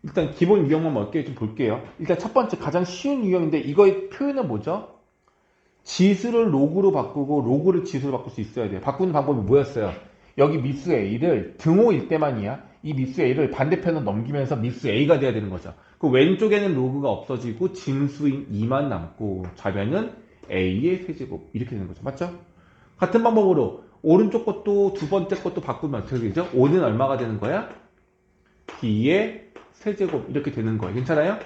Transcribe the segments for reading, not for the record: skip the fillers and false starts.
일단 기본 유형만 몇 개 좀 볼게요. 일단 첫 번째 가장 쉬운 유형인데 이거의 표현은 뭐죠? 지수를 로그로 바꾸고 로그를 지수로 바꿀 수 있어야 돼요. 바꾸는 방법이 뭐였어요? 여기 미수 A를 등호일 때만이야. 이 미수 A를 반대편으로 넘기면서 미수 A가 돼야 되는 거죠. 그 왼쪽에는 로그가 없어지고 진수인 2만 남고 좌변은 A의 세제곱 이렇게 되는 거죠. 맞죠? 같은 방법으로 오른쪽 것도 두 번째 것도 바꾸면 어떻게 되죠? 5는 얼마가 되는 거야? B의 세제곱 이렇게 되는 거예요. 괜찮아요?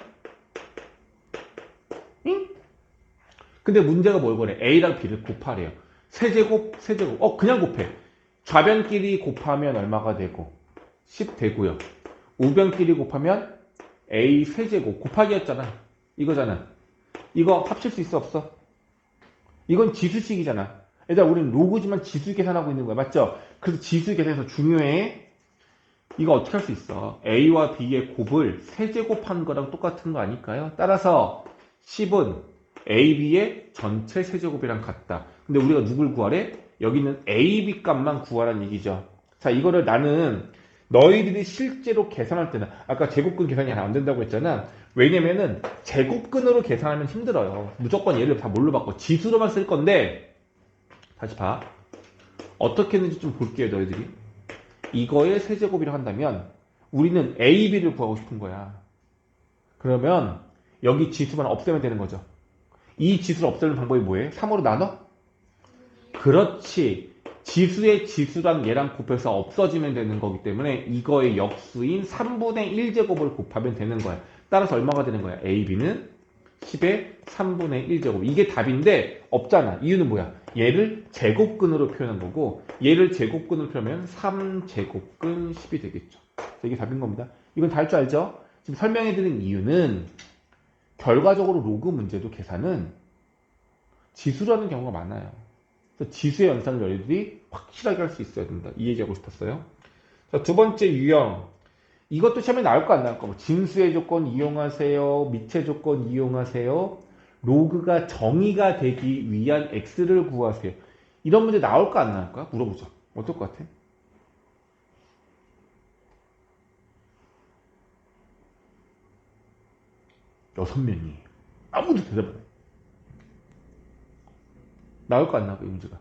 응? 근데 문제가 뭘 거래? A랑 B를 곱하래요. 세제곱, 세제곱. 그냥 곱해. 좌변끼리 곱하면 얼마가 되고? 10 되고요. 우변끼리 곱하면 A 세제곱. 곱하기였잖아. 이거잖아. 이거 합칠 수 있어, 없어? 이건 지수식이잖아. 얘들아, 우리는 로그지만 지수 계산하고 있는 거야. 맞죠? 그래서 지수 계산에서 중요해. 이거 어떻게 할 수 있어? A와 B의 곱을 세제곱한 거랑 똑같은 거 아닐까요? 따라서 10은 A, B의 전체 세제곱이랑 같다. 근데 우리가 누굴 구하래? 여기는 A, B 값만 구하라는 얘기죠. 자, 이거를 나는 너희들이 실제로 계산할 때는 아까 제곱근 계산이 안 된다고 했잖아. 왜냐면은 제곱근으로 계산하면 힘들어요. 무조건 얘를 다 뭘로 바꿔? 지수로만 쓸 건데 다시 봐. 어떻게 했는지 좀 볼게요, 너희들이. 이거의 세제곱이라고 한다면 우리는 A, B를 구하고 싶은 거야. 그러면 여기 지수만 없애면 되는 거죠. 이 지수를 없애는 방법이 뭐예요? 3으로 나눠? 그렇지. 지수의 지수랑 얘랑 곱해서 없어지면 되는 거기 때문에 이거의 역수인 3분의 1제곱을 곱하면 되는 거야. 따라서 얼마가 되는 거야? A, B는 10의 3분의 1제곱. 이게 답인데 없잖아. 이유는 뭐야? 얘를 제곱근으로 표현한 거고 얘를 제곱근으로 표현하면 3제곱근 10이 되겠죠. 이게 답인 겁니다. 이건 다 할 줄 알죠? 지금 설명해드린 이유는 결과적으로 로그 문제도 계산은 지수라는 경우가 많아요. 그래서 지수의 연산을 너희들이 확실하게 할 수 있어야 된다. 이 얘기하고 싶었어요. 자, 두 번째 유형. 이것도 시험에 나올 거 안 나올 거? 뭐 진수의 조건 이용하세요. 미체 조건 이용하세요. 로그가 정의가 되기 위한 x를 구하세요. 이런 문제 나올 거 안 나올 거야? 물어보자. 어떨 것 같아? 여섯 명이 아무도 대답 안 해. 나올 거 안 나올 거, 이 문제가?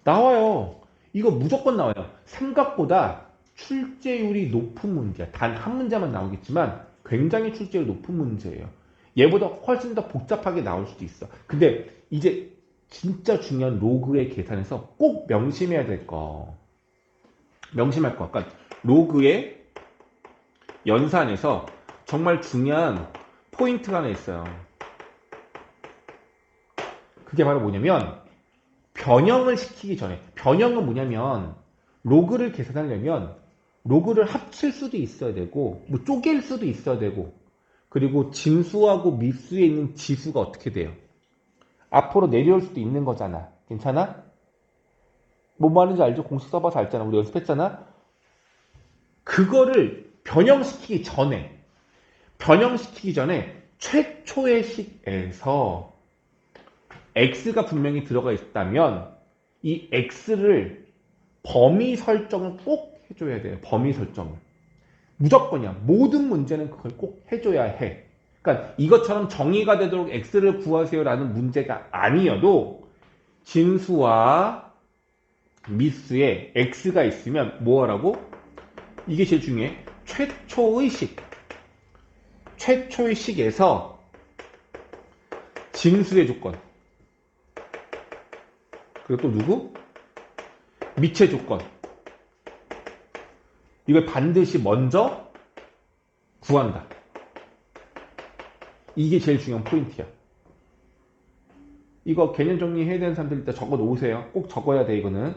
나와요. 이거 무조건 나와요. 삼각보다 출제율이 높은 문제. 단 한 문제만 나오겠지만 굉장히 출제율 높은 문제예요. 얘보다 훨씬 더 복잡하게 나올 수도 있어. 근데 이제 진짜 중요한 로그의 계산에서 꼭 명심해야 될 거. 명심할 거. 그러니까 로그의 연산에서 정말 중요한 포인트가 하나 있어요. 그게 바로 뭐냐면 변형을 시키기 전에, 변형은 뭐냐면 로그를 계산하려면 로그를 합칠 수도 있어야 되고 뭐 쪼갤 수도 있어야 되고 그리고 진수하고 미수에 있는 지수가 어떻게 돼요? 앞으로 내려올 수도 있는 거잖아. 괜찮아? 뭐 말하는지 알죠? 공식 써봐서 알잖아. 우리 연습했잖아. 그거를 변형시키기 전에 최초의 식에서 x가 분명히 들어가 있다면 이 x를 범위 설정을 꼭 해줘야 돼요. 범위 설정을. 무조건이야. 모든 문제는 그걸 꼭 해줘야 해. 그러니까 이것처럼 정의가 되도록 x를 구하세요라는 문제가 아니어도 진수와 미수에 x가 있으면 뭐하라고? 이게 제일 중요해. 최초의 식에서 진수의 조건. 그리고 또 누구? 미체 조건. 이걸 반드시 먼저 구한다. 이게 제일 중요한 포인트야. 이거 개념 정리해야 되는 사람들 일단 적어 놓으세요. 꼭 적어야 돼, 이거는.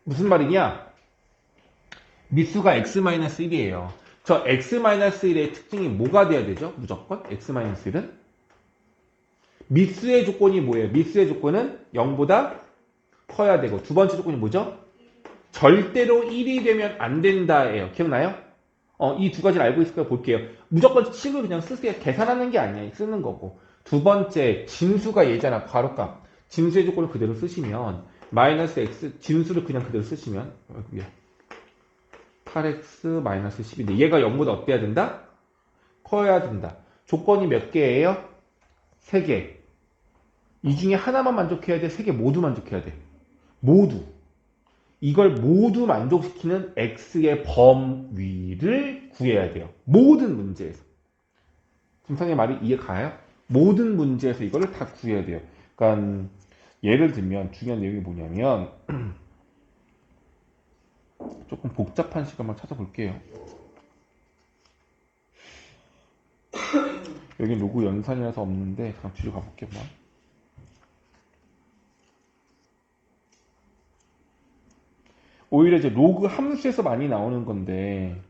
무슨 말이냐? 미수가 x-1이에요. 저 x-1의 특징이 뭐가 돼야 되죠? 무조건? x-1은? 미수의 조건이 뭐예요? 미수의 조건은 0보다 커야 되고 두 번째 조건이 뭐죠? 절대로 1이 되면 안 된다예요. 기억나요? 이 두 가지를 알고 있을까요? 볼게요. 무조건 식을 그냥 쓰세요. 계산하는 게 아니야. 쓰는 거고. 두 번째, 진수가 얘잖아. 괄호값. 진수의 조건을 그대로 쓰시면 마이너스 x 진수를 그냥 그대로 쓰시면 8x 마이너스 10인데 얘가 0보다 어때야 된다? 커야 된다. 조건이 몇 개예요? 3개. 이 중에 하나만 만족해야 돼? 3개 모두 만족해야 돼? 모두. 이걸 모두 만족시키는 x의 범위를 구해야 돼요. 모든 문제에서. 지금 선생님 말이 이해 가요? 모든 문제에서 이거를 다 구해야 돼요. 그러니까 예를 들면 중요한 내용이 뭐냐면 조금 복잡한 식 한번 찾아볼게요. 여기 로그 연산이라서 없는데 그냥 뒤로 가볼게요. 뭐. 오히려 이제 로그 함수에서 많이 나오는 건데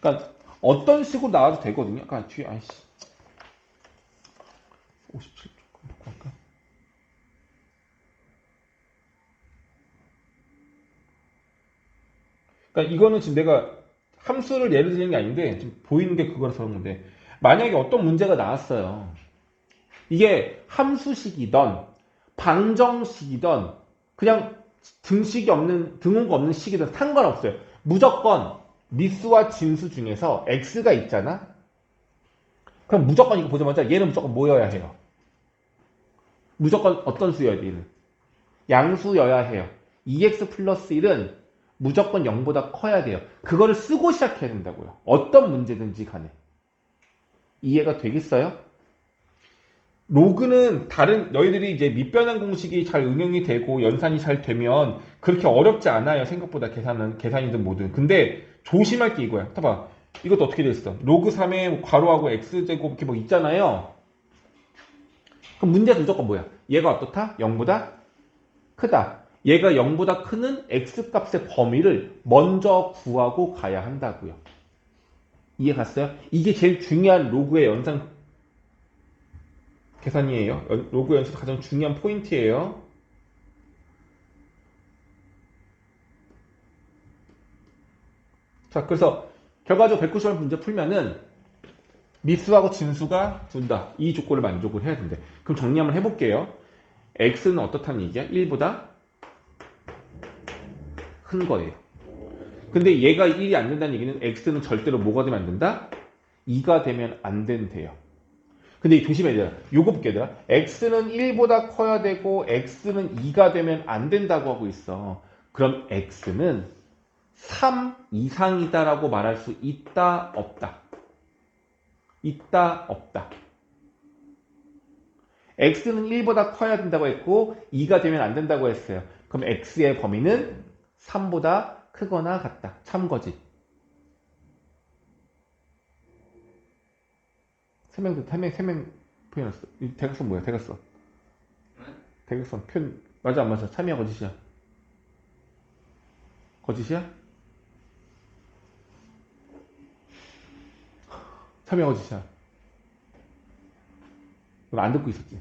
그러니까 어떤 식으로 나와도 되거든요. 그러니까 뒤에 아이씨 57 조금 바꿔 할까? 그러니까 이거는 지금 내가 함수를 예를 드리는 게 아닌데 지금 보이는 게 그거라서 그런 건데 만약에 어떤 문제가 나왔어요. 이게 함수식이던 방정식이던 그냥 등호가 없는 식이든 상관없어요. 무조건 미수와 진수 중에서 x가 있잖아. 그럼 무조건 이거 보자마자 얘는 무조건 뭐여야 해요? 무조건 어떤 수여야 돼? 얘는 양수여야 해요. 2x 플러스 1은 무조건 0보다 커야 돼요. 그거를 쓰고 시작해야 된다고요. 어떤 문제든지 간에. 이해가 되겠어요? 로그는 다른 너희들이 이제 밑변환 공식이 잘 응용이 되고 연산이 잘 되면 그렇게 어렵지 않아요. 생각보다 계산이든 뭐든. 근데 조심할 게 이거야. 봐봐. 이것도 어떻게 돼 있어? 로그 3에 괄호하고 x제곱 이렇게 뭐 있잖아요. 그럼 문제는 무조건 뭐야? 얘가 어떻다? 0보다 크다. 얘가 0보다 크는 x값의 범위를 먼저 구하고 가야 한다고요. 이해 갔어요? 이게 제일 중요한 로그의 연산 계산이에요. 로그 연습 가장 중요한 포인트예요. 자, 그래서 결과적으로 190번 문제 풀면은 미수하고 진수가 둘 다 이 조건을 만족을 해야 된대. 그럼 정리 한번 해볼게요. x는 어떻다는 얘기야? 1보다 큰 거예요. 근데 얘가 1이 안 된다는 얘기는 x는 절대로 뭐가 되면 안 된다? 2가 되면 안 된대요. 근데 조심해야 돼요. 요거 볼게요, 얘들아. x는 1보다 커야 되고 x는 2가 되면 안 된다고 하고 있어. 그럼 x는 3 이상이다라고 말할 수 있다, 없다? 있다, 없다? x는 1보다 커야 된다고 했고 2가 되면 안 된다고 했어요. 그럼 x의 범위는 3보다 크거나 같다. 참거지. 세명 표현했어. 이 대각선 뭐야? 대각선. 대각선 표현 맞아 안 맞아? 참이야 거짓이야? 거짓이야? 참이야 거짓이야? 그럼 안 듣고 있었지?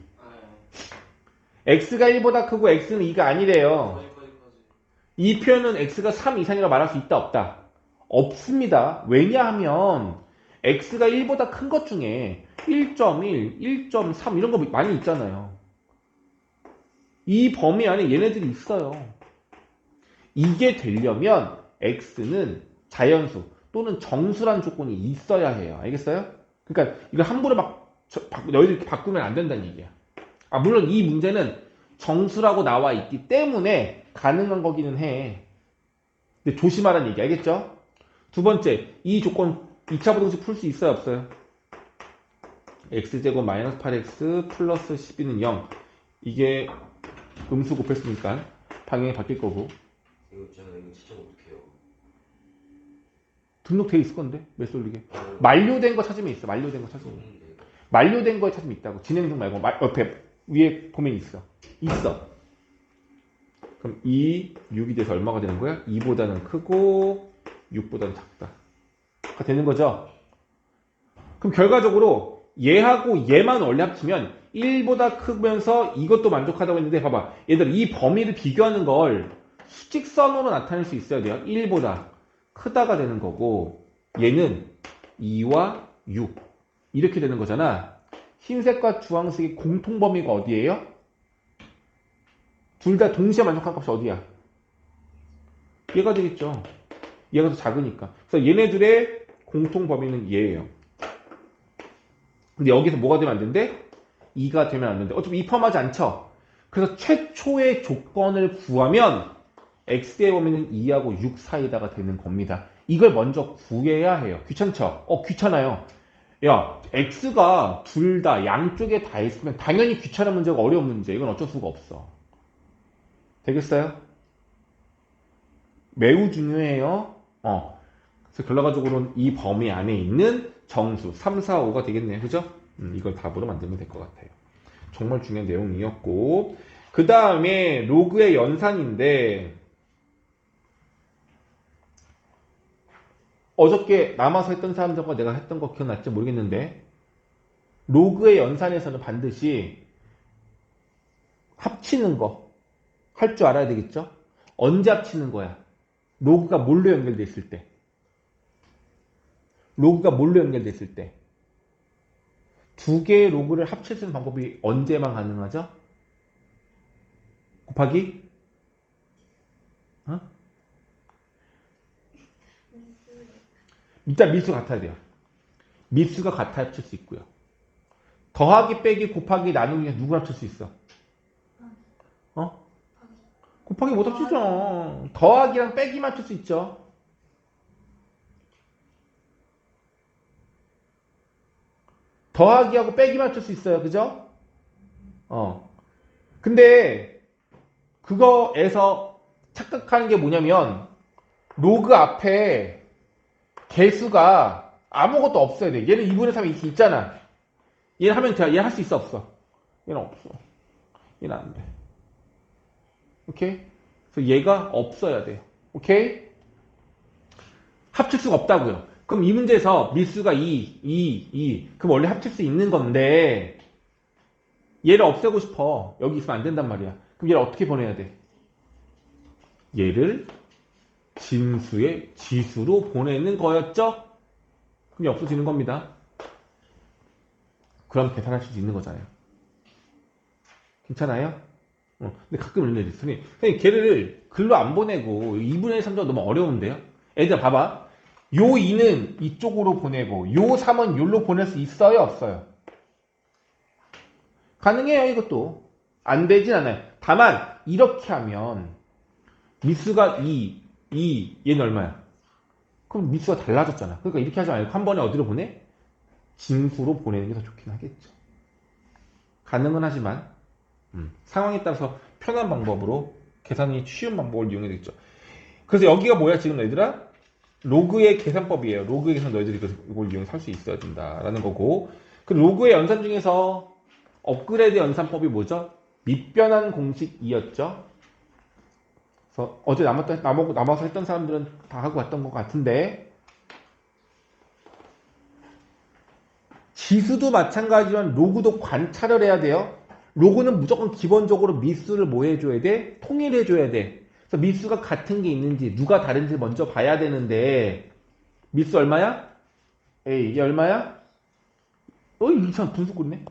x가 1보다 크고 x는 2가 아니래요. 이 표현은 x가 3 이상이라고 말할 수 있다 없다? 없습니다. 왜냐하면 x가 1보다 큰 것 중에 1.1, 1.3 이런 거 많이 있잖아요. 이 범위 안에 얘네들이 있어요. 이게 되려면 x는 자연수 또는 정수란 조건이 있어야 해요. 알겠어요? 그러니까 이거 함부로 너희들 이렇게 바꾸면 안 된다는 얘기야. 아, 물론 이 문제는 정수라고 나와 있기 때문에 가능한 거기는 해. 근데 조심하라는 얘기 알겠죠? 두 번째, 이 조건 2차 부등식 풀 수 있어요 없어요? x제곱 마이너스 8x 플러스 12는 0. 이게 음수 곱했으니까 방향이 바뀔 거고. 이거 진짜 어떡해요? 등록돼 있을 건데 몇 쏠리게. 만료된 거 찾으면 있어. 만료된 거 찾으면. 만료된 거에 찾으면 있다고. 진행 중 말고 옆에 위에 보면 있어. 그럼 6이 돼서 얼마가 되는 거야? 2보다는 크고 6보다는 작다. 가 되는 거죠? 그럼 결과적으로 얘하고 얘만 원래 합치면 1보다 크면서 이것도 만족하다고 했는데 봐봐. 얘들 이 범위를 비교하는 걸 수직선으로 나타낼 수 있어야 돼요. 1보다 크다가 되는 거고 얘는 2와 6 이렇게 되는 거잖아. 흰색과 주황색의 공통 범위가 어디예요? 둘 다 동시에 만족한 값이 어디야? 얘가 되겠죠. 얘가 더 작으니까. 그래서 얘네들의 공통 범위는 얘예요. 근데 여기서 뭐가 되면 안 된대? 2가 되면 안 된대. 어차피 2 포함하지 않죠? 그래서 최초의 조건을 구하면 x의 범위는 2하고 6 사이다가 되는 겁니다. 이걸 먼저 구해야 해요. 귀찮죠? 귀찮아요. 야, x가 둘 다 양쪽에 다 있으면 당연히 귀찮은 문제가 어려운 문제. 이건 어쩔 수가 없어. 되겠어요? 매우 중요해요. 그래서 결과적으로는 이 범위 안에 있는 정수 3, 4, 5가 되겠네요. 그죠? 이걸 답으로 만들면 될 것 같아요. 정말 중요한 내용이었고, 그 다음에 로그의 연산인데, 어저께 남아서 했던 사람들과 내가 했던 거 기억났지? 모르겠는데, 로그의 연산에서는 반드시 합치는 거 할 줄 알아야 되겠죠? 언제 합치는 거야? 로그가 뭘로 연결돼 있을 때. 로그가 뭘로 연결돼 있을 때. 두 개의 로그를 합칠 수 있는 방법이 언제만 가능하죠? 곱하기? 일단 밀수가 같아야 돼요. 밀수가 같아야 합칠 수 있고요. 더하기, 빼기, 곱하기, 나누기 중에 누구 합칠 수 있어? 곱하기 못 합치죠. 더하기랑 빼기만 합칠 수 있죠. 더하기하고 빼기만 합칠 수 있어요. 그죠? 근데 그거에서 착각하는 게 뭐냐면 로그 앞에 개수가 아무것도 없어야 돼. 얘는 2분의 3이 이렇게 있잖아. 얘는 하면 돼. 얘 할 수 있어, 없어? 얘는 없어. 얘는 안 돼. 오케이? 그래서 얘가 없어야 돼요. 오케이? 합칠 수가 없다고요. 그럼 이 문제에서 밀수가 2. 그럼 원래 합칠 수 있는 건데 얘를 없애고 싶어. 여기 있으면 안 된단 말이야. 그럼 얘를 어떻게 보내야 돼? 얘를 진수의 지수로 보내는 거였죠? 그럼 얘 없어지는 겁니다. 그럼 계산하실 수 있는 거잖아요. 괜찮아요? 근데 가끔 이런 일이 있어. 선생님, 걔를 글로 안 보내고 2분의 1, 3도 너무 어려운데요? 애들 봐봐. 요 2는 이쪽으로 보내고 요 3은 요로 보낼 수 있어요? 없어요? 가능해요, 이것도. 안 되진 않아요. 다만 이렇게 하면 미수가 2, 얘는 얼마야? 그럼 미수가 달라졌잖아. 그러니까 이렇게 하지 말고 한 번에 어디로 보내? 진수로 보내는 게 더 좋긴 하겠죠. 가능은 하지만 상황에 따라서 편한 방법으로 계산이 쉬운 방법을 이용해야 되겠죠. 그래서 여기가 뭐야 지금 너희들아? 로그의 계산법이에요. 로그의 계산 너희들이 이걸 이용해서 할 수 있어야 된다라는 거고, 그 로그의 연산 중에서 업그레이드 연산법이 뭐죠? 밑변환 공식이었죠. 그래서 어제 남아서 했던 사람들은 다 하고 왔던 것 같은데, 지수도 마찬가지지만 로그도 관찰을 해야 돼요. 로그는 무조건 기본적으로 미수를 뭐 해줘야 돼? 통일해줘야 돼. 그래서 미수가 같은 게 있는지 누가 다른지 먼저 봐야 되는데, 미수 얼마야? A. 이게 얼마야? 이상 분수꼴이네.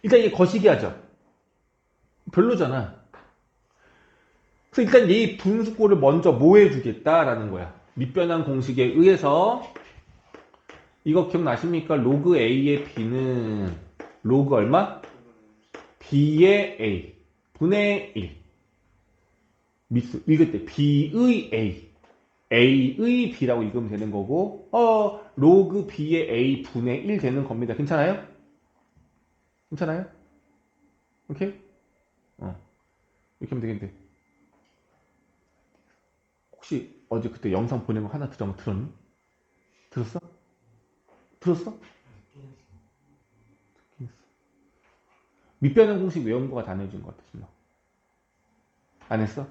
일단 이게 거시기 하죠. 별로잖아. 그래서 일단 이 분수꼴을 먼저 뭐 해주겠다라는 거야. 밑변환 공식에 의해서. 이거 기억나십니까? 로그 A의 B는 로그 얼마? B의 A 분의 1. 미수 읽을 때 B의 A, A의 B라고 읽으면 되는 거고, 로그 B의 A 분의 1 되는 겁니다. 괜찮아요? 괜찮아요? 오케이? 이렇게 하면 되겠는데. 혹시 어제 그때 영상 보낸 거 하나 들었니? 들었어? 들었어? 밑변환 공식 외운 거가 다 내어진 것 같아. 안 했어?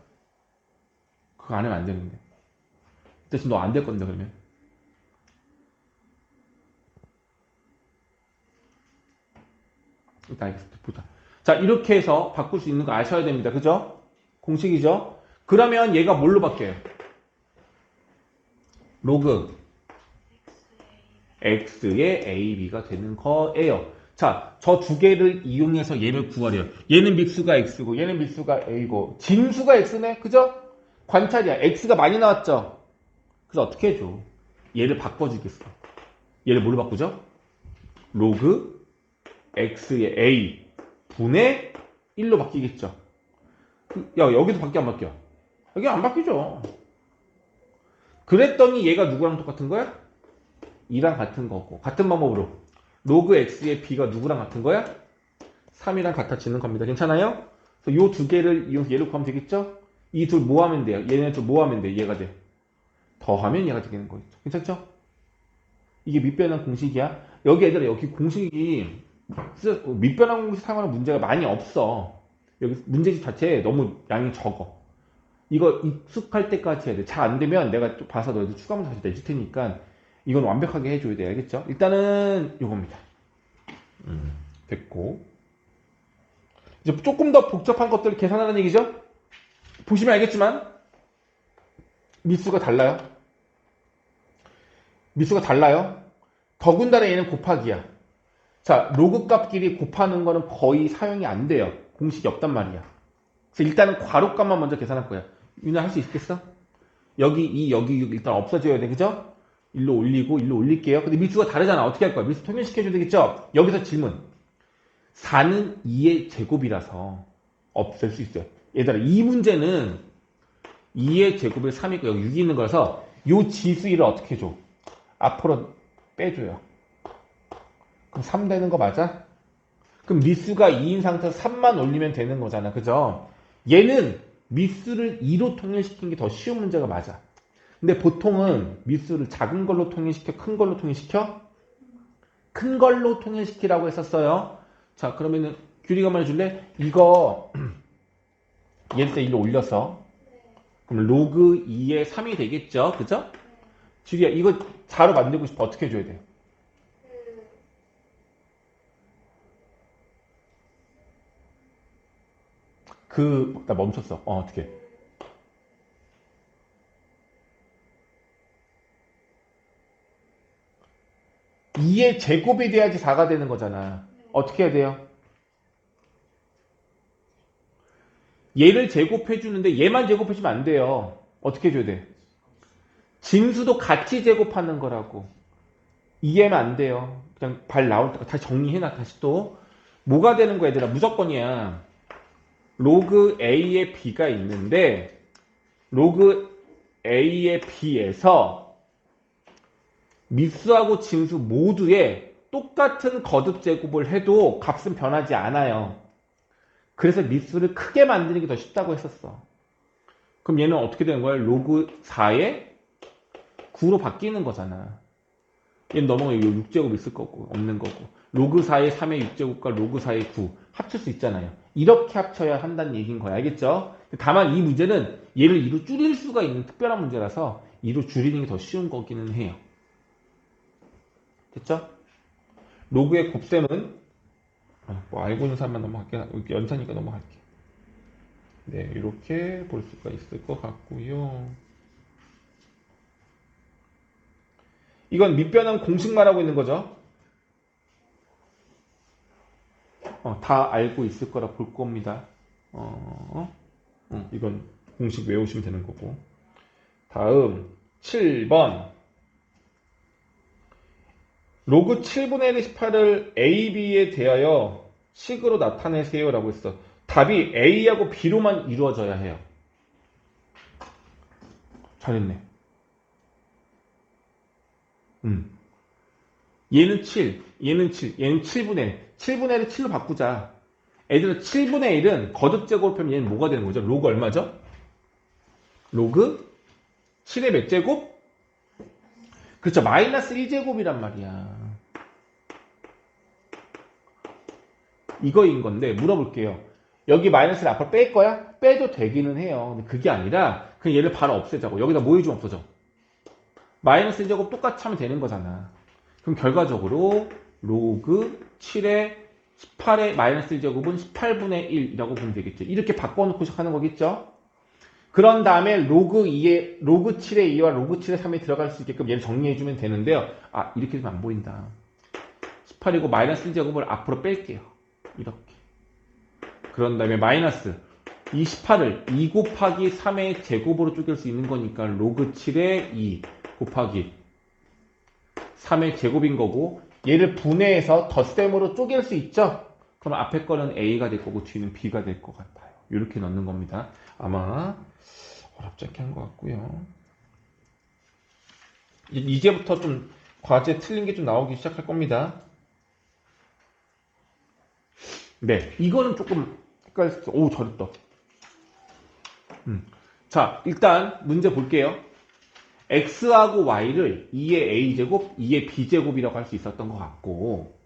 그거 안 하면 안 되는데. 대신 너 안 될 건데, 그러면. 일단 알겠습니다. 보자. 자, 이렇게 해서 바꿀 수 있는 거 아셔야 됩니다. 그죠? 공식이죠? 그러면 얘가 뭘로 바뀌어요? 로그 x의 ab가 되는 거예요. 자, 저 두 개를 이용해서 얘를 구하래요. 얘는 밑수가 x고 얘는 밑수가 a고 진수가 x네. 그죠? 관찰이야. x가 많이 나왔죠? 그래서 어떻게 해줘? 얘를 바꿔주겠어. 얘를 뭘로 바꾸죠? 로그 x의 a 분의 1로 바뀌겠죠. 야, 여기도 바뀌어 안 바뀌어? 여기 안 바뀌죠. 그랬더니 얘가 누구랑 똑같은 거야? 2랑 같은 거고. 같은 방법으로 로그 x의 b가 누구랑 같은 거야? 3이랑 같아지는 겁니다. 괜찮아요? 그래서 요 두 개를 이용해서 얘를 구하면 되겠죠? 이 둘 뭐 하면 돼요? 얘네 둘 뭐 하면 돼? 얘가 돼. 더하면 얘가 되는 거겠죠. 괜찮죠? 이게 밑변환 공식이야. 여기 얘들아, 여기 공식이 밑변환 공식 사용하는 문제가 많이 없어. 여기 문제집 자체에 너무 양이 적어. 이거 익숙할 때까지 해야 돼. 잘 안 되면 내가 또 봐서 너희들 추가 문제 다시 내줄 테니까 이건 완벽하게 해줘야 돼. 알겠죠? 일단은 요겁니다. 됐고. 이제 조금 더 복잡한 것들을 계산하는 얘기죠? 보시면 알겠지만 미수가 달라요. 미수가 달라요. 더군다나 얘는 곱하기야. 자, 로그 값끼리 곱하는 거는 거의 사용이 안 돼요. 공식이 없단 말이야. 그래서 일단은 괄호값만 먼저 계산할 거야. 윤아 할 수 있겠어? 여기 2, 여기 6 일단 없어져야 돼. 그죠? 일로 올리고 일로 올릴게요. 근데 밀수가 다르잖아. 어떻게 할 거야? 밀수 통일시켜줘야 되겠죠? 여기서 질문. 4는 2의 제곱이라서 없앨 수 있어요. 얘들아, 이 문제는 2의 제곱에 3이 있고 여기 6이 있는 거라서 요 지수 1을 어떻게 해줘? 앞으로 빼줘요. 그럼 3 되는 거 맞아? 그럼 미수가 2인 상태에서 3만 올리면 되는 거잖아. 그죠? 얘는 미수를 2로 통일시키는 게 더 쉬운 문제가 맞아. 근데 보통은 미수를 작은 걸로 통일시켜? 큰 걸로 통일시켜? 큰 걸로 통일시키라고 했었어요. 자, 그러면은 규리가 말해줄래? 이거 얘를 1로 올려서 그럼 로그 2의 3이 되겠죠? 그죠? 규리야, 이거 자로 만들고 싶어. 어떻게 해줘야 돼요? 나 멈췄어. 어떻게? 2의 제곱이 돼야지 4가 되는 거잖아. 어떻게 해야 돼요? 얘를 제곱해주는데 얘만 제곱해주면 안 돼요. 어떻게 해줘야 돼? 진수도 같이 제곱하는 거라고. 이해하면 안 돼요. 그냥 발 나올 때 다시 정리해놔. 다시 또. 뭐가 되는 거야, 얘들아? 무조건이야. 로그 A의 B가 있는데 로그 A의 B에서 미수하고 진수 모두에 똑같은 거듭 제곱을 해도 값은 변하지 않아요. 그래서 미수를 크게 만드는 게 더 쉽다고 했었어. 그럼 얘는 어떻게 되는 거야? 로그 4에 9로 바뀌는 거잖아. 얘는 넘어가면 6제곱 있을 거고 없는 거고 로그 4의 3의 6제곱과 로그 4의 9 합칠 수 있잖아요. 이렇게 합쳐야 한다는 얘기인 거야. 알겠죠? 다만 이 문제는 얘를 2로 줄일 수가 있는 특별한 문제라서 2로 줄이는 게 더 쉬운 거기는 해요. 됐죠? 로그의 곱셈은 뭐 알고 있는 사람만 넘어갈게. 연산이니까 넘어갈게. 네, 이렇게 볼 수가 있을 것 같고요. 이건 밑변환 공식 말하고 있는 거죠. 다 알고 있을 거라 볼 겁니다. 이건 공식 외우시면 되는 거고. 다음 7번 로그 7분의 1의 18을 A, B에 대하여 식으로 나타내세요 라고 했어. 답이 A하고 B로만 이루어져야 해요. 잘했네. 얘는 7, 얘는 7, 얘는 7분의 1. 7분의 1을 7로 바꾸자. 애들은 7분의 1은 거듭 제곱하면 얘는 뭐가 되는 거죠? 로그 얼마죠? 로그 7의 몇 제곱? 그렇죠. 마이너스 1제곱이란 말이야. 이거인 건데 물어볼게요. 여기 마이너스를 앞으로 뺄 거야? 빼도 되기는 해요. 근데 그게 아니라 그냥 얘를 바로 없애자고. 여기다 뭐 해주면 없어져? 마이너스 1제곱 똑같이 하면 되는 거잖아. 그럼 결과적으로 로그 7의 18의 마이너스 1제곱은 18분의 1이라고 보면 되겠죠. 이렇게 바꿔놓고 시작하는 거겠죠. 그런 다음에 로그 7의 2와 로그 7의 3이 들어갈 수 있게끔 얘를 정리해주면 되는데요. 아, 이렇게 되면 안 보인다. 18이고 마이너스 1제곱을 앞으로 뺄게요. 이렇게. 그런 다음에 마이너스 이 18을 2 곱하기 3의 제곱으로 쪼갤 수 있는 거니까 로그 7의 2 곱하기 3의 제곱인 거고 얘를 분해해서 덧셈으로 쪼갤 수 있죠? 그럼 앞에 거는 A가 될 거고 뒤는 B가 될 것 같아요. 이렇게 넣는 겁니다. 아마 어렵지 않게 한 것 같고요. 이제부터 좀 과제 틀린 게 좀 나오기 시작할 겁니다. 네, 이거는 조금 헷갈렸어. 오, 잘했다. 자, 일단 문제 볼게요. x하고 y를 2의 a제곱, 2의 b제곱이라고 할 수 있었던 것 같고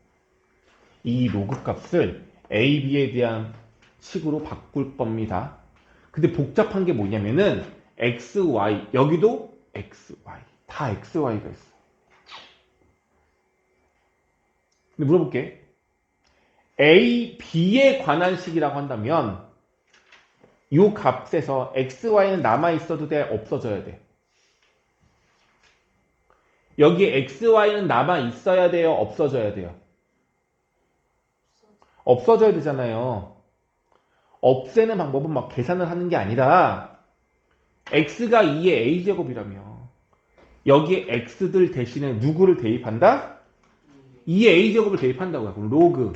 이 로그 값을 a, b에 대한 식으로 바꿀 겁니다. 근데 복잡한 게 뭐냐면은 x, y, 여기도 x, y, 다 x, y가 있어. 근데 물어볼게. a, b에 관한 식이라고 한다면 이 값에서 x, y는 남아있어도 돼? 없어져야 돼? 여기 x, y는 남아있어야 돼요? 없어져야 돼요? 없어져야 되잖아요. 없애는 방법은 막 계산을 하는 게 아니라 x가 2의 a제곱이라며 여기에 x들 대신에 누구를 대입한다? 2의 a제곱을 대입한다고요. 그럼 로그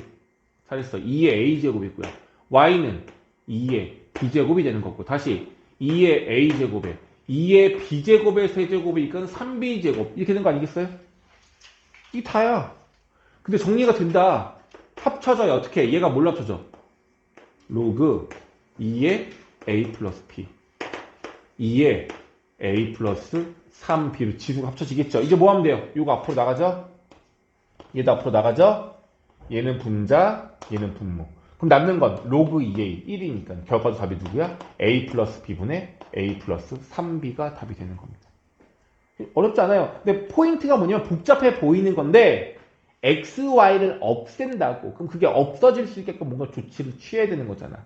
잘했어. 2의 a제곱이고요. y는 2의 b제곱이 되는 거고 다시 2의 a제곱에 2의 b제곱의 세제곱이니까 3b제곱 이렇게 된 거 아니겠어요? 이게 다야. 근데 정리가 된다. 합쳐져요. 어떻게? 얘가 뭘 합쳐져? 로그 2의 a 플러스 b 2의 a 플러스 3b로 지수가 합쳐지겠죠. 이제 뭐 하면 돼요? 이거 앞으로 나가죠? 얘도 앞으로 나가죠? 얘는 분자, 얘는 분모. 그럼 남는 건 로그 2a 1이니까 결과도 답이 누구야? a 플러스 b분의 a 플러스 3b가 답이 되는 겁니다. 어렵지 않아요. 근데 포인트가 뭐냐면 복잡해 보이는 건데 x, y를 없앤다고. 그럼 그게 없어질 수 있게끔 뭔가 조치를 취해야 되는 거잖아.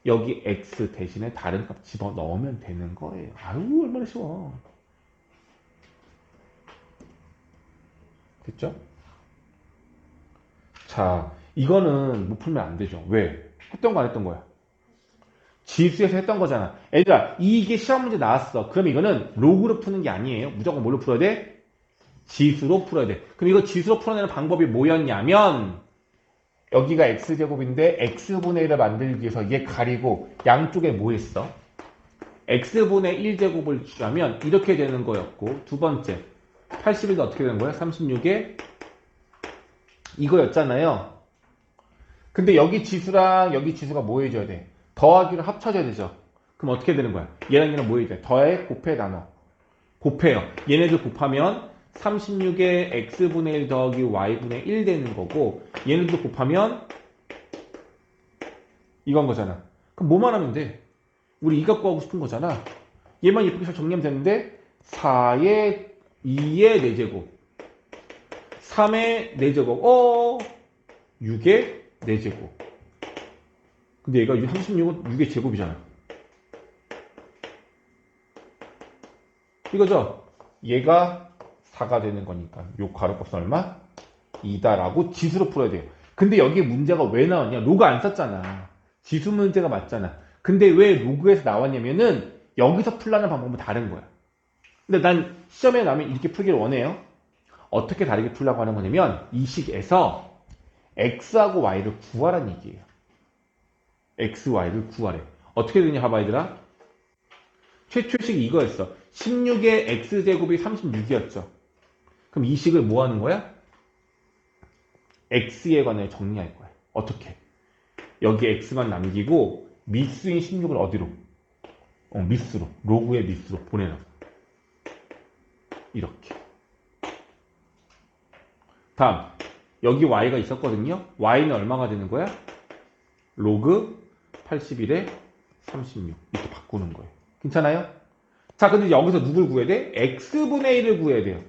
여기 x 대신에 다른 값 집어넣으면 되는 거예요. 아유, 얼마나 쉬워. 됐죠? 자, 이거는 못 풀면 안 되죠. 왜? 했던 거 안 했던 거야? 지수에서 했던 거잖아. 얘들아, 이게 시험 문제 나왔어. 그럼 이거는 로그로 푸는 게 아니에요. 무조건 뭘로 풀어야 돼? 지수로 풀어야 돼. 그럼 이거 지수로 풀어내는 방법이 뭐였냐면 여기가 x제곱인데 x분의 1을 만들기 위해서 얘 가리고 양쪽에 뭐 했어? x분의 1제곱을 취하면 이렇게 되는 거였고 두 번째 81도 어떻게 되는 거야? 36에 이거였잖아요. 근데 여기 지수랑 여기 지수가 뭐 해줘야 돼? 더하기로 합쳐져야 되죠. 그럼 어떻게 되는 거야? 얘랑 얘랑 뭐 해야 돼? 더해, 곱해, 나눠. 곱해요. 얘네들 곱하면 36에 x분의 1 더하기 y분의 1 되는 거고 얘네들 곱하면 이건 거잖아. 그럼 뭐만 하면 돼? 우리 이 갖고 하고 싶은 거잖아. 얘만 예쁘게 잘 정리하면 되는데 4의 2의 4제곱 3의 4제곱 6의 4제곱 근데 얘가 36은 6의 제곱이잖아. 이거죠? 얘가 4가 되는 거니까 요 가로값은 얼마? 2다라고 지수로 풀어야 돼요. 근데 여기에 문제가 왜 나왔냐? 로그 안 썼잖아. 지수 문제가 맞잖아. 근데 왜 로그에서 나왔냐면은 여기서 풀라는 방법은 다른 거야. 근데 난 시험에 나오면 이렇게 풀기를 원해요. 어떻게 다르게 풀려고 하는 거냐면 이 식에서 x하고 y를 구하라는 얘기예요. x, y를 구하래. 어떻게 되냐 봐봐 얘들아. 최초식이 이거였어. 16의 x제곱이 36이었죠. 그럼 이 식을 뭐 하는 거야? x에 관해 정리할 거야. 어떻게? 여기 x만 남기고 미수인 16을 어디로? 미수로. 로그의 미수로 보내놔. 이렇게. 다음. 여기 y가 있었거든요. y는 얼마가 되는 거야? 로그 81에 36. 이렇게 바꾸는 거예요. 괜찮아요? 자, 근데 여기서 누굴 구해야 돼? x분의 1을 구해야 돼요.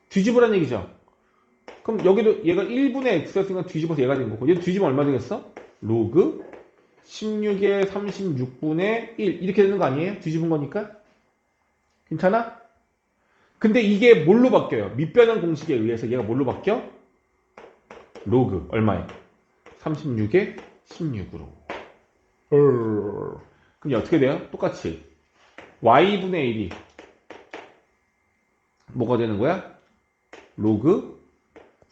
뒤집으란 얘기죠. 그럼 여기도 얘가 1분의 x였으니까 뒤집어서 얘가 된 거고 얘도 뒤집으면 얼마 되겠어? 로그 16의 36분의 1 이렇게 되는 거 아니에요? 뒤집은 거니까? 괜찮아? 근데 이게 뭘로 바뀌어요? 밑변환 공식에 의해서 얘가 뭘로 바뀌어? 로그 얼마에? 36의 16으로. 그럼 이게 어떻게 돼요? 똑같이 y분의 1이 뭐가 되는 거야? 로그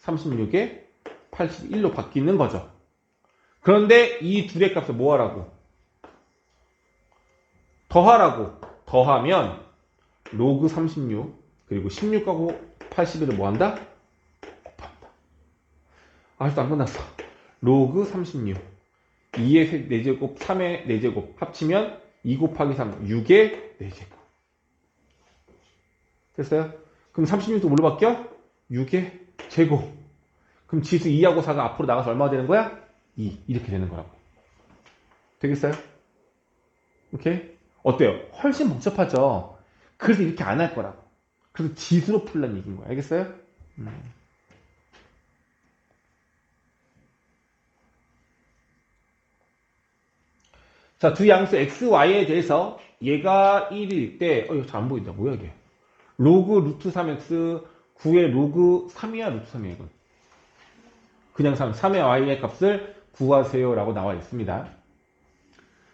36의 81로 바뀌는 거죠. 그런데 이 둘의 값을 뭐 하라고? 더하라고. 더하면 로그 36 그리고 16하고 81을 뭐 한다? 곱한다. 아직도 안 끝났어. 로그 36 2의 4제곱 3의 4제곱 합치면 2 곱하기 3 6의 4제곱 됐어요? 그럼 36도 뭘로 바뀌어? 6의 제곱. 그럼 지수 2하고 4가 앞으로 나가서 얼마가 되는 거야? 2 이렇게 되는 거라고. 되겠어요? 오케이? 어때요? 훨씬 복잡하죠? 그래서 이렇게 안 할 거라고. 그래서 지수로 풀란 얘기인 거야. 알겠어요? 자, 두 양수 x, y에 대해서 얘가 1일 때, 이거 잘 안 보인다. 뭐야, 이게? 로그 루트 3x 9의 로그 3이야, 루트 3이야, 이건. 그냥 3의 y의 값을 구하세요. 라고 나와 있습니다.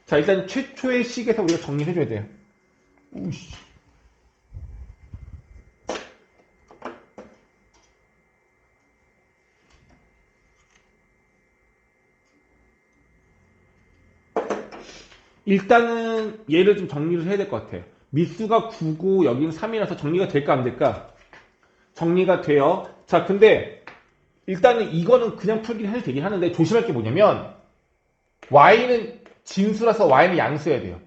자, 일단 최초의 식에서 우리가 정리를 해줘야 돼요. 우씨. 일단은 얘를 좀 정리를 해야 될 것 같아요. 밑수가 9고 여기는 3이라서 정리가 될까 안 될까? 정리가 돼요. 자, 근데 일단은 이거는 그냥 풀긴 해도 되긴 하는데 조심할 게 뭐냐면 y는 진수라서 y는 양수여야 돼요.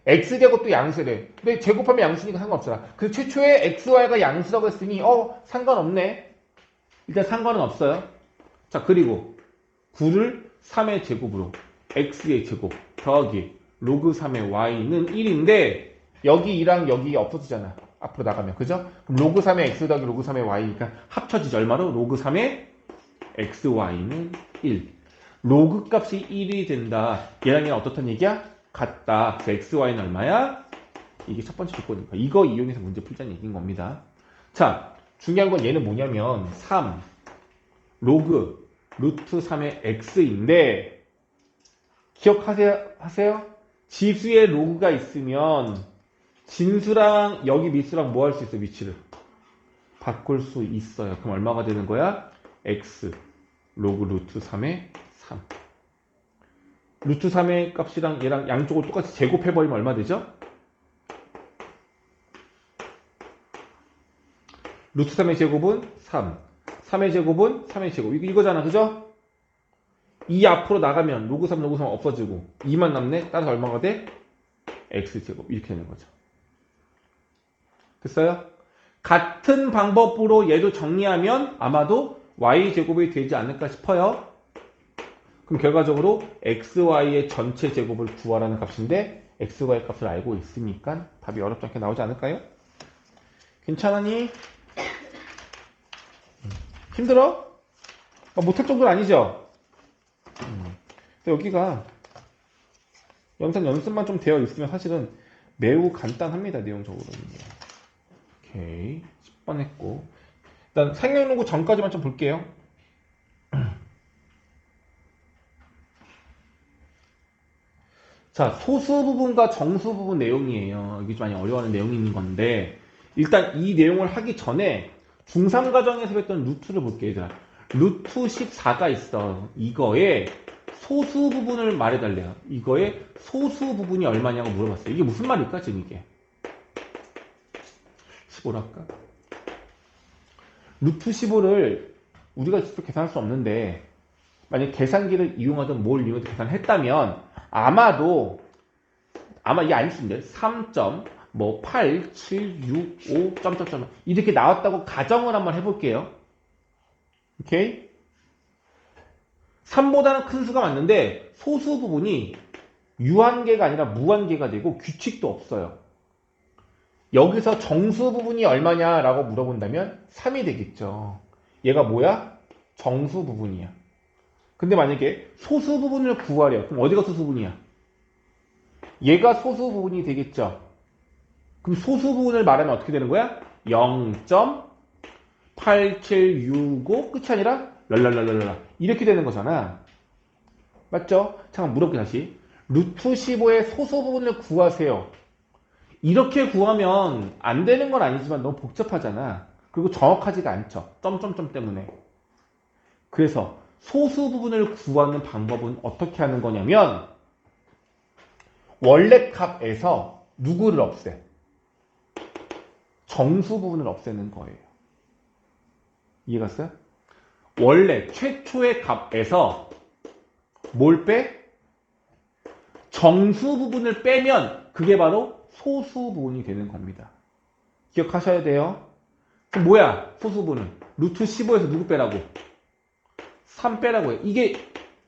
x제곱도 양수여야 돼요. 근데 제곱하면 양수니까 상관없잖아. 그 최초에 xy가 양수라고 했으니 상관없네. 일단 상관은 없어요. 자, 그리고 9를 3의 제곱으로 x의 제곱 더하기 로그 3의 y는 1인데 여기 2랑 여기 없어지잖아. 앞으로 나가면. 그죠? 그럼 로그 3의 x 더하기 로그 3의 y니까 합쳐지지 얼마로? 로그 3의 xy는 1. 로그 값이 1이 된다. 얘랑 얘랑 어떻다는 얘기야? 같다. 그래서 xy는 얼마야? 이게 첫 번째 조건이니까. 이거 이용해서 문제 풀자는 얘기인 겁니다. 자, 중요한 건 얘는 뭐냐면 3 로그 루트 3의 x인데 기억하세요? 지수에 로그가 있으면 진수랑 여기 밑수랑 뭐 할 수 있어? 위치를 바꿀 수 있어요. 그럼 얼마가 되는 거야? x 로그 루트 3의 3 루트 3의 값이랑 얘랑 양쪽을 똑같이 제곱해버리면 얼마 되죠? 루트 3의 제곱은 3 3의 제곱은 3의 제곱 이거잖아. 그죠? 2 앞으로 나가면 로그 3 없어지고 2만 남네. 따라서 얼마가 돼? x제곱 이렇게 되는 거죠. 됐어요? 같은 방법으로 얘도 정리하면 아마도 y제곱이 되지 않을까 싶어요. 그럼 결과적으로 xy의 전체 제곱을 구하라는 값인데 xy 값을 알고 있으니까 답이 어렵지 않게 나오지 않을까요? 괜찮으니? 힘들어? 못할 정도는 아니죠? 근데 여기가 영상 연습만 좀 되어 있으면 사실은 매우 간단합니다. 내용적으로는. 오케이. 10번 했고. 일단 상용연구 전까지만 좀 볼게요. 자, 소수 부분과 정수 부분 내용이에요. 이게 좀 많이 어려워하는 내용이 있는 건데 일단 이 내용을 하기 전에 중3 과정에서 했던 루트를 볼게요. 얘들아. 루트 14가 있어. 이거에 소수 부분을 말해달래요. 이거의 소수 부분이 얼마냐고 물어봤어요. 이게 무슨 말일까 지금 이게? 15랄까? 루트 15를 우리가 직접 계산할 수 없는데 만약 계산기를 이용하든 뭘 이용해서 계산했다면 아마 이게 아닐 수 있는데 3.8, 7, 6, 5, 점점점 이렇게 나왔다고 가정을 한번 해볼게요. 오케이? 3보다는 큰 수가 맞는데 소수 부분이 유한계가 아니라 무한계가 되고 규칙도 없어요. 여기서 정수 부분이 얼마냐라고 물어본다면 3이 되겠죠. 얘가 뭐야? 정수 부분이야. 근데 만약에 소수 부분을 구하래요. 그럼 어디가 소수 부분이야? 얘가 소수 부분이 되겠죠. 그럼 소수 부분을 말하면 어떻게 되는 거야? 0.8765 끝이 아니라 랄랄랄랄라 이렇게 되는 거잖아. 맞죠? 잠깐 물어볼게 다시. 루트 15의 소수 부분을 구하세요. 이렇게 구하면 안 되는 건 아니지만 너무 복잡하잖아. 그리고 정확하지가 않죠. 점점점 때문에. 그래서 소수 부분을 구하는 방법은 어떻게 하는 거냐면 원래 값에서 누구를 없애? 정수 부분을 없애는 거예요. 이해갔어요? 원래 최초의 값에서 뭘 빼? 정수 부분을 빼면 그게 바로 소수 부분이 되는 겁니다. 기억하셔야 돼요. 그럼 뭐야? 소수 부분은 루트 15에서 누구 빼라고? 3 빼라고 해요. 이게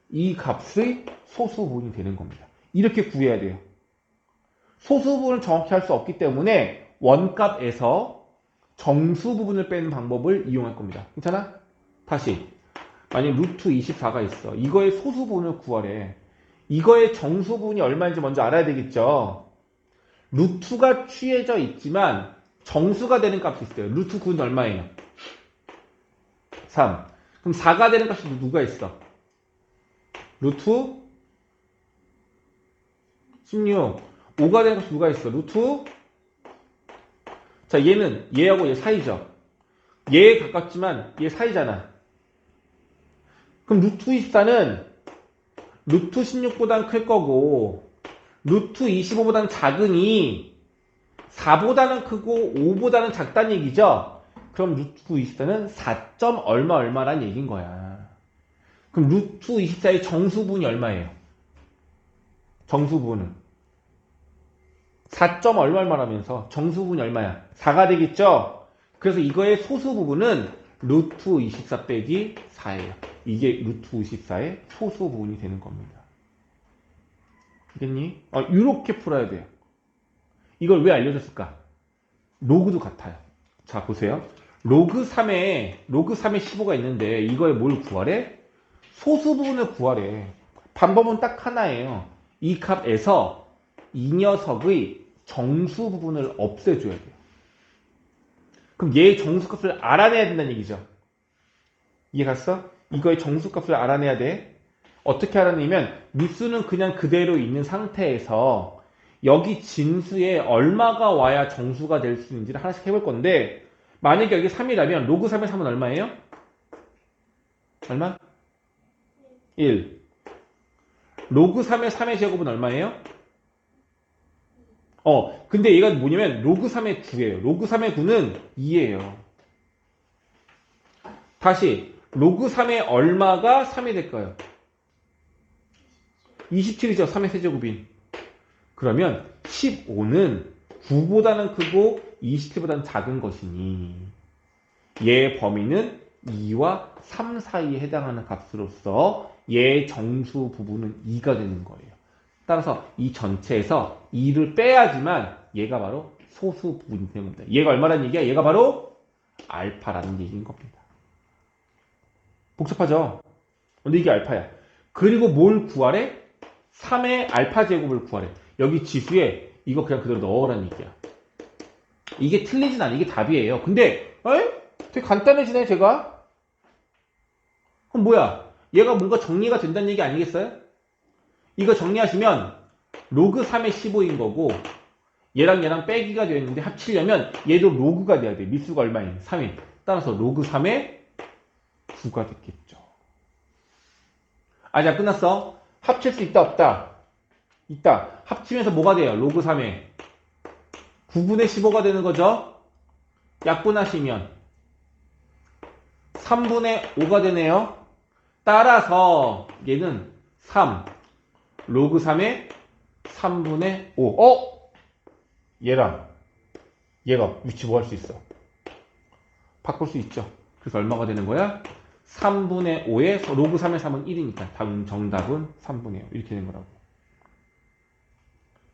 이 값의 소수 부분이 되는 겁니다. 이렇게 구해야 돼요. 소수 부분을 정확히 할 수 없기 때문에 원값에서 정수 부분을 빼는 방법을 이용할 겁니다. 괜찮아? 다시 만약 루트 24가 있어. 이거의 소수 부분을 구하래. 이거의 정수 부분이 얼마인지 먼저 알아야 되겠죠. 루트가 취해져 있지만 정수가 되는 값이 있어요. 루트 9는 얼마예요? 3. 그럼 4가 되는 값이 누가 있어? 루트 16. 5가 되는 값이 누가 있어? 루트. 자, 얘는 얘하고 얘 사이죠. 얘에 가깝지만 얘 사이잖아. 그럼 루트 24는 루트 16보단 클 거고 루트 25보다는 작으니 4보다는 크고 5보다는 작다는 얘기죠. 그럼 루트 24는 4. 얼마 얼마란 얘기인 거야. 그럼 루트 24의 정수분이 얼마예요? 정수분은 4. 얼마 얼마라면서 정수분이 얼마야? 4가 되겠죠. 그래서 이거의 소수 부분은 루트 24 빼기 4예요. 이게 루트 24의 소수 부분이 되는 겁니다. 알겠니? 이렇게 풀어야 돼요. 이걸 왜 알려줬을까? 로그도 같아요. 자, 보세요. 로그 3에 15가 있는데 이거에 뭘 구하래? 소수 부분을 구하래. 방법은 딱 하나예요. 이 값에서 이 녀석의 정수 부분을 없애줘야 돼요. 그럼 얘의 정수값을 알아내야 된다는 얘기죠. 이해갔어? 이거의 정수값을 알아내야 돼. 어떻게 알아내면 루트는 그냥 그대로 있는 상태에서 여기 진수에 얼마가 와야 정수가 될 수 있는지를 하나씩 해볼 건데 만약에 여기 3이라면 로그 3의 3은 얼마예요? 얼마? 1. 로그 3의 3의 제곱은 얼마예요? 근데 얘가 뭐냐면 로그 3의 9예요. 로그 3의 9는 2예요. 다시 로그 3의 얼마가 3이 될까요? 27이죠. 3의 세제곱인. 그러면 15는 9보다는 크고 27보다는 작은 것이니 얘의 범위는 2와 3 사이에 해당하는 값으로서 얘의 정수 부분은 2가 되는 거예요. 따라서 이 전체에서 2를 빼야지만 얘가 바로 소수 부분이 되는 겁니다. 얘가 얼마라는 얘기야? 얘가 바로 알파라는 얘기인 겁니다. 복잡하죠? 근데 이게 알파야. 그리고 뭘 구하래? 3의 알파 제곱을 구하래. 여기 지수에 이거 그냥 그대로 넣으라는 얘기야. 이게 틀리진 않아. 이게 답이에요. 근데 되게 간단해지네 제가. 그럼 뭐야? 얘가 뭔가 정리가 된다는 얘기 아니겠어요? 이거 정리하시면 로그 3의 15인 거고 얘랑 얘랑 빼기가 되어 있는데 합치려면 얘도 로그가 돼야 돼. 미수가 얼마인? 3인. 따라서 로그 3의 9가 됐겠죠. 자, 끝났어. 합칠 수 있다 없다? 있다. 합치면서 뭐가 돼요? 로그 3의 9분의 15가 되는 거죠. 약분하시면 3분의 5가 되네요. 따라서 얘는 3 로그 3의 3분의 5. 얘랑 얘가 위치 뭐 할 수 있어? 바꿀 수 있죠. 그래서 얼마가 되는 거야? 3분의 5에 로그 3의 3은 1이니까 정답은 3분의 5 이렇게 된 거라고.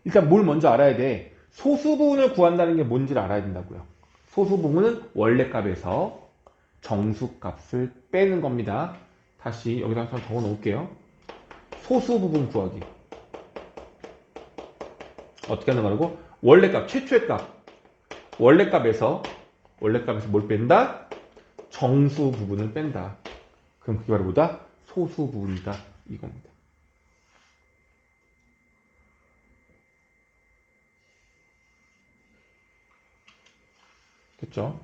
일단 뭘 먼저 알아야 돼? 소수 부분을 구한다는 게 뭔지를 알아야 된다고요. 소수 부분은 원래 값에서 정수 값을 빼는 겁니다. 다시 여기다 한번 적어 놓을게요. 소수 부분 구하기. 어떻게 하는 거라고? 원래값, 최초의 값. 원래값에서 뭘 뺀다? 정수 부분을 뺀다. 그럼 그게 바로 뭐다? 소수 부분이다. 이겁니다. 됐죠?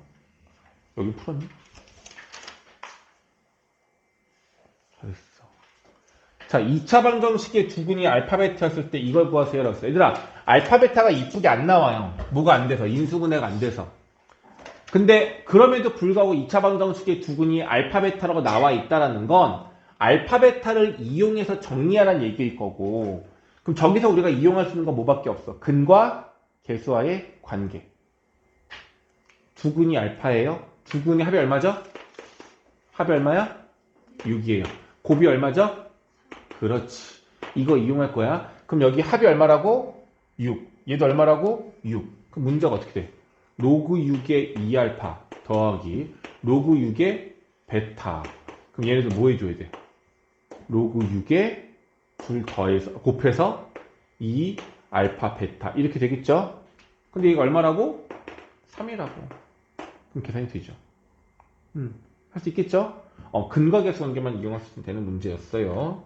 여기 풀었니? 잘했어. 자, 2차 방정식의 두근이 알파베타였을 때 이걸 구하세요. 라고 했어요. 얘들아, 알파베타가 이쁘게 안 나와요. 뭐가 안 돼서. 인수분해가 안 돼서. 근데 그럼에도 불구하고 2차 방정식의 두근이 알파베타라고 나와 있다라는 건 알파베타를 이용해서 정리하라는 얘기일 거고, 그럼 저기서 우리가 이용할 수 있는 건 뭐밖에 없어? 근과 계수와의 관계. 두근이 알파예요. 두근이 합이 얼마죠? 합이 얼마야? 6이에요. 곱이 얼마죠? 그렇지. 이거 이용할 거야. 그럼 여기 합이 얼마라고? 6. 얘도 얼마라고? 6. 그럼 문제가 어떻게 돼? 로그 6의 2알파 더하기 로그 6의 베타. 그럼 얘네들 뭐 해줘야 돼? 로그 6의 둘 더해서 곱해서 2알파 베타 이렇게 되겠죠? 근데 이거 얼마라고? 3이라고. 그럼 계산이 되죠. 할 수 있겠죠? 근과 계수 관계만 이용할 수 되는 문제였어요.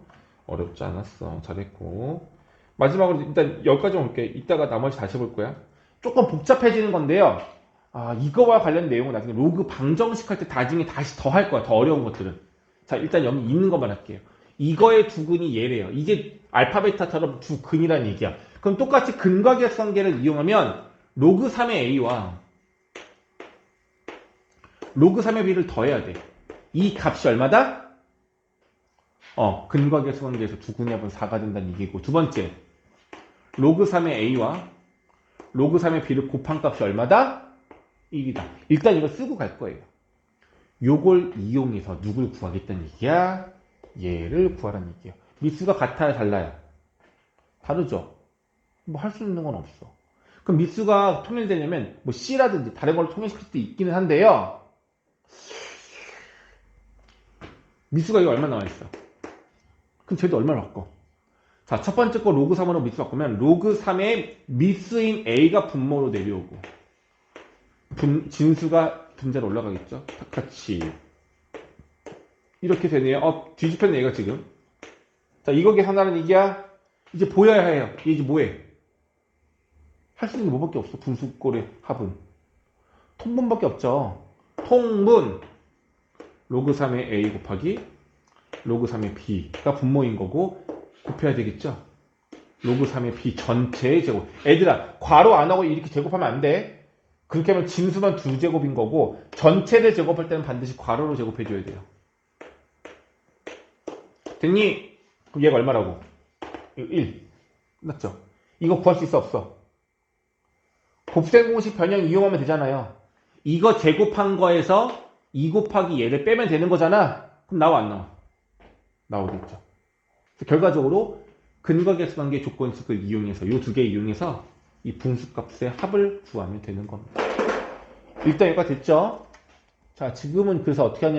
어렵지 않았어. 잘했고. 마지막으로 일단 여기까지만 볼게. 이따가 나머지 다시 볼 거야. 조금 복잡해지는 건데요. 이거와 관련 내용은 나중에 로그 방정식 할 때 나중에 다시 더 할 거야. 더 어려운 것들은. 자, 일단 여기 있는 것만 할게요. 이거의 두근이 얘래요. 이게 알파베타처럼 두근이라는 얘기야. 그럼 똑같이 근과 계수 관계를 이용하면 로그 3의 a와 로그 3의 b를 더해야 돼. 이 값이 얼마다? 근과 계수 관계에서 두근의 합은 4가 된다는 얘기고, 두 번째, 로그 3의 a와 로그 3의 b를 곱한 값이 얼마다? 1이다. 일단 이거 쓰고 갈 거예요. 요걸 이용해서 누굴 구하겠다는 얘기야? 얘를 구하라는 얘기야. 미수가 같아야 달라요? 다르죠? 뭐 할 수 있는 건 없어. 그럼 미수가 통일되려면 뭐 C라든지 다른 걸로 통일시킬 수도 있기는 한데요. 미수가 이거 얼마 나와 있어? 그럼 쟤도 얼마를 바꿔? 자, 첫 번째 거 로그 3으로 미수 바꾸면 로그 3의 미수인 A가 분모로 내려오고 진수가 분자로 올라가겠죠? 같이 이렇게 되네요. 뒤집혔네 얘가 지금. 자, 이거 계산하는 얘기야. 이제 보여야 해요. 얘 이제 뭐해? 할 수 있는 게 뭐밖에 없어. 분수꼴의 합은 통분밖에 없죠. 통분 로그 3의 A 곱하기 로그 3의 B가 분모인 거고 곱해야 되겠죠. 로그 3의 B 전체의 제곱. 애들아, 괄호 안 하고 이렇게 제곱하면 안 돼. 그렇게 하면 진수만 2제곱인 거고 전체를 제곱할 때는 반드시 괄호로 제곱해줘야 돼요. 됐니? 그럼 얘가 얼마라고? 1. 끝났죠? 이거 구할 수 있어 없어? 곱셈 공식 변형 이용하면 되잖아요. 이거 제곱한 거에서 2 곱하기 얘를 빼면 되는 거잖아. 그럼 나와 안 나와? 나오겠죠. 결과적으로 근과 계수 관계 조건식을 이용해서 이 두 개 이용해서 이 분수값의 합을 구하면 되는 겁니다. 일단 여기가 됐죠? 자, 지금은 그래서 어떻게 하냐